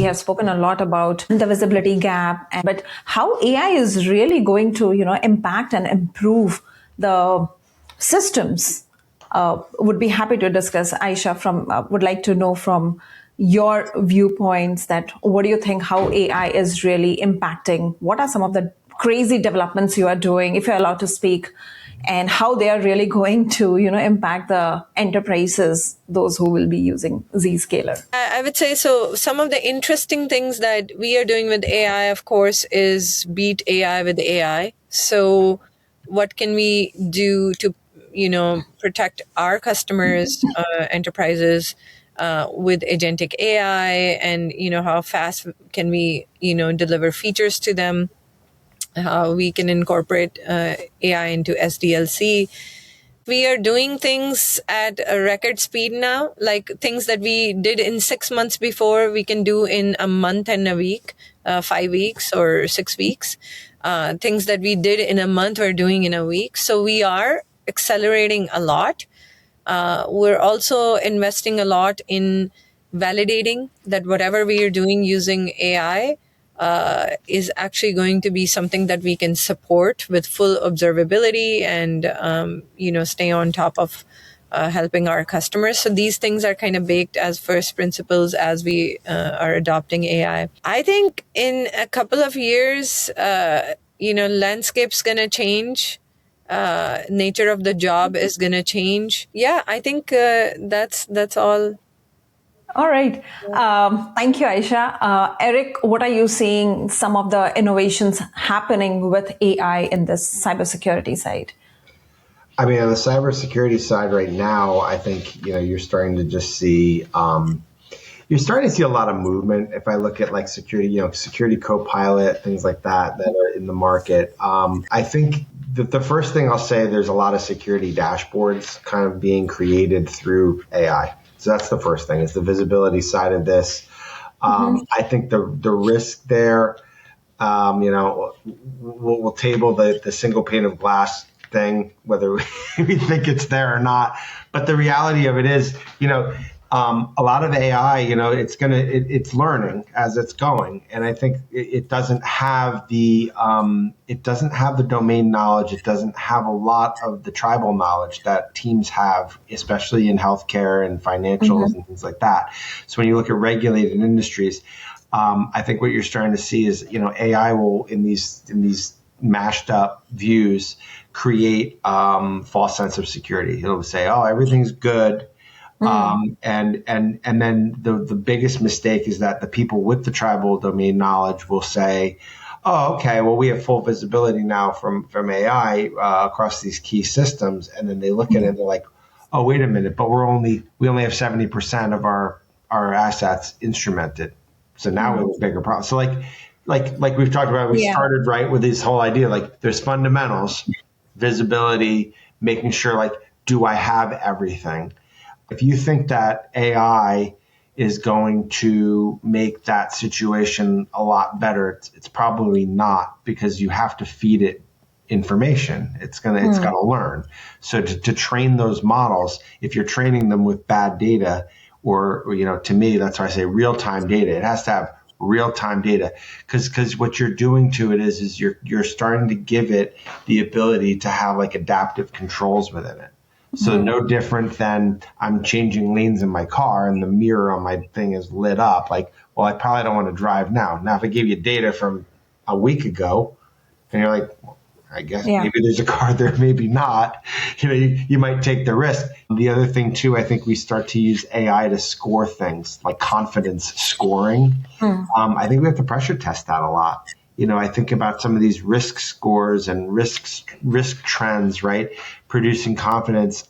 have spoken a lot about the visibility gap, but how AI is really going to, impact and improve the systems. Would be happy to discuss. Aisha, would like to know from your viewpoints that what do you think how AI is really impacting? What are some of the crazy developments you are doing, if you're allowed to speak, and how they are really going to, impact the enterprises, those who will be using Zscaler? I would say so. Some of the interesting things that we are doing with AI, of course, is beat AI with AI. So what can we do to, protect our customers, enterprises, with agentic AI, and, how fast can we, deliver features to them? How we can incorporate AI into SDLC. We are doing things at a record speed now, like things that we did in 6 months before, we can do in a month and a week, 5 weeks or 6 weeks. Things that we did in a month, we're doing in a week. So we are accelerating a lot. We're also investing a lot in validating that whatever we are doing using AI is actually going to be something that we can support with full observability and, stay on top of helping our customers. So these things are kind of baked as first principles as we are adopting AI. I think in a couple of years, landscape's going to change. Nature of the job is going to change. Yeah, I think that's all. All right. Thank you, Aisha. Eric, what are you seeing some of the innovations happening with AI in this cybersecurity side? I mean, on the cybersecurity side right now, I think, you're starting to just see, you're starting to see a lot of movement. If I look at like security, security co-pilot, things like that are in the market. I think that the first thing I'll say, there's a lot of security dashboards kind of being created through AI. So that's the first thing, is the visibility side of this. I think the risk there, we'll table the single pane of glass thing, whether we think it's there or not. But the reality of it is, a lot of AI, it's learning as it's going, and I think it doesn't have the domain knowledge. It doesn't have a lot of the tribal knowledge that teams have, especially in healthcare and financials and things like that. So when you look at regulated industries, I think what you're starting to see is, AI will in these mashed up views create false sense of security. It'll say, "Oh, everything's good." And then the biggest mistake is that the people with the tribal domain knowledge will say, "Oh, okay, well, we have full visibility now from AI across these key systems." And then they look at it and they're like, "Oh, wait a minute, but we only have 70% of our assets instrumented. So now we have a bigger problem." So like we've talked about, we started right with this whole idea, like there's fundamentals, visibility, making sure like, do I have everything? If you think that AI is going to make that situation a lot better, it's probably not, because you have to feed it information. It's gonna learn. So to train those models, if you're training them with bad data, or to me, that's why I say real-time data. It has to have real-time data, because what you're doing to it is you're starting to give it the ability to have like adaptive controls within it. So no different than I'm changing lanes in my car and the mirror on my thing is lit up. Like, well, I probably don't want to drive now. Now, if I gave you data from a week ago, and you're like, well, I guess maybe there's a car there, maybe not. You might take the risk. The other thing too, I think we start to use AI to score things, like confidence scoring. I think we have to pressure test that a lot. I think about some of these risk scores and risk trends, right? Producing confidence.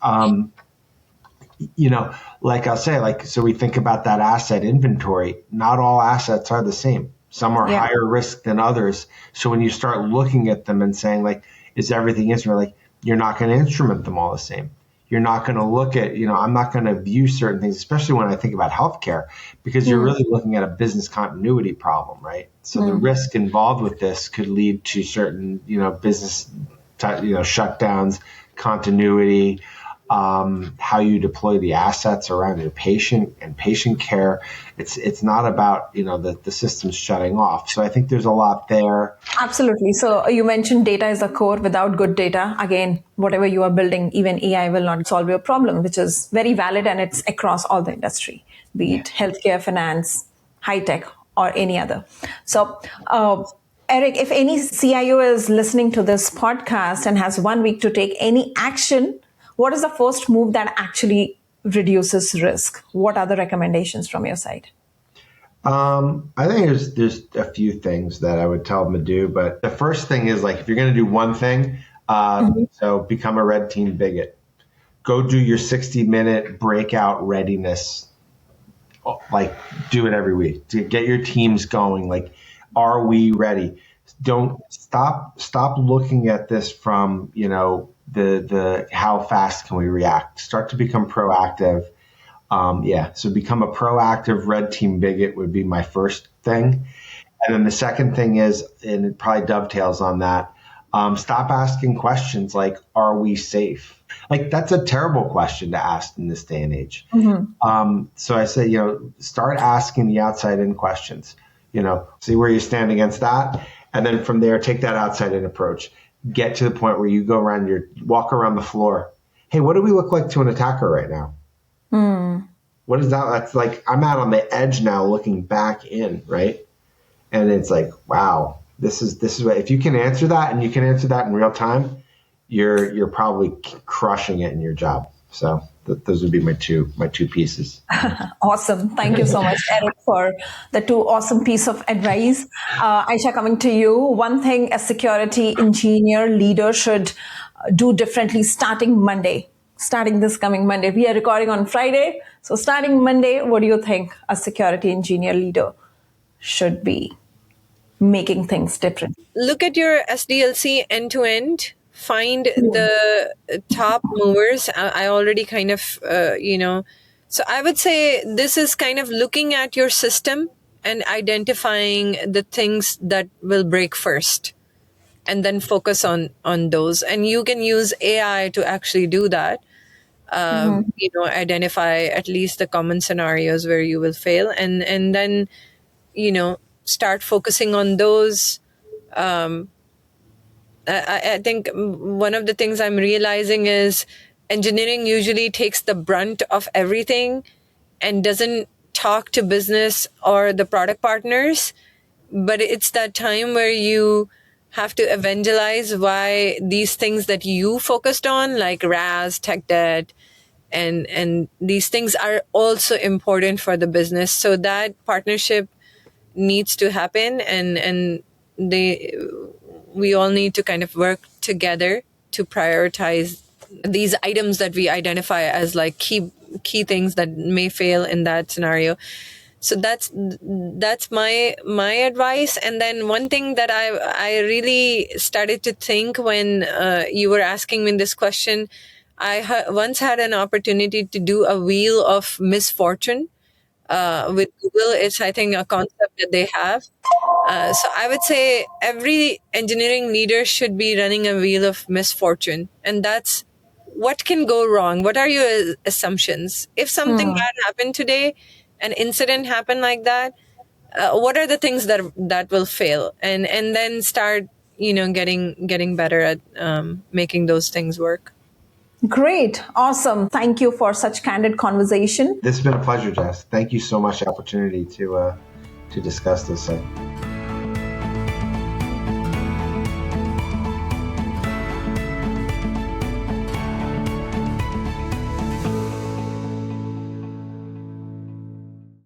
Like I'll say, so we think about that asset inventory. Not all assets are the same. Some are higher risk than others. So when you start looking at them and saying, like, is everything instrumented? Like, you're not going to instrument them all the same. You're not going to look at, I'm not going to view certain things, especially when I think about healthcare, because you're really looking at a business continuity problem, right? So the risk involved with this could lead to certain, business, shutdowns, continuity. how you deploy the assets around your patient and patient care. It's not about, the systems shutting off. So I think there's a lot there. Absolutely. So you mentioned data is a core. Without good data, again, whatever you are building, even AI will not solve your problem, which is very valid, and it's across all the industry, be it healthcare, finance, high tech, or any other. So, Eric, if any CIO is listening to this podcast and has 1 week to take any action, what is the first move that actually reduces risk? What are the recommendations from your side? I think there's a few things that I would tell them to do, but the first thing is, like, if you're going to do one thing, so become a red team bigot. Go do your 60-minute breakout readiness. Like, do it every week to get your teams going. Like, are we ready? Don't stop looking at this from, the how fast can we react. Start to become proactive. So become a proactive red team bigot would be my first thing. And then the second thing is, and it probably dovetails on that, stop asking questions like, are we safe? Like, that's a terrible question to ask in this day and age. So I say, start asking the outside in questions, see where you stand against that. And then from there, take that outside in approach. Get to the point where you walk around the floor. Hey, what do we look like to an attacker right now? What is that? That's like, I'm out on the edge now looking back in, right? And it's like, wow, this is what, if you can answer that, and you can answer that in real time, you're probably crushing it in your job. So those would be my two pieces. Awesome. Thank you so much, Eric, for the two awesome piece of advice. Aisha, coming to you, one thing a security engineer leader should do differently starting this coming Monday. We are recording on Friday. So starting Monday, what do you think a security engineer leader should be making things different? Look at your SDLC end to end. Find the top movers. I already kind of, so I would say this is kind of looking at your system and identifying the things that will break first, and then focus on those. And you can use AI to actually do that. Identify at least the common scenarios where you will fail, and then, start focusing on those. I think one of the things I'm realizing is engineering usually takes the brunt of everything and doesn't talk to business or the product partners. But it's that time where you have to evangelize why these things that you focused on, like RAS, tech debt, and these things are also important for the business. So that partnership needs to happen, and we all need to kind of work together to prioritize these items that we identify as like key things that may fail in that scenario. So that's my advice. And then one thing that I really started to think when you were asking me this question, I once had an opportunity to do a wheel of misfortune with Google. It's, I think, a concept that they have. So I would say every engineering leader should be running a wheel of misfortune. And that's what can go wrong. What are your assumptions? If something bad happened today, an incident happened like that, what are the things that will fail? And then start, getting better at making those things work. Great. Awesome. Thank you for such candid conversation. This has been a pleasure, Jess. Thank you so much for the opportunity to discuss this.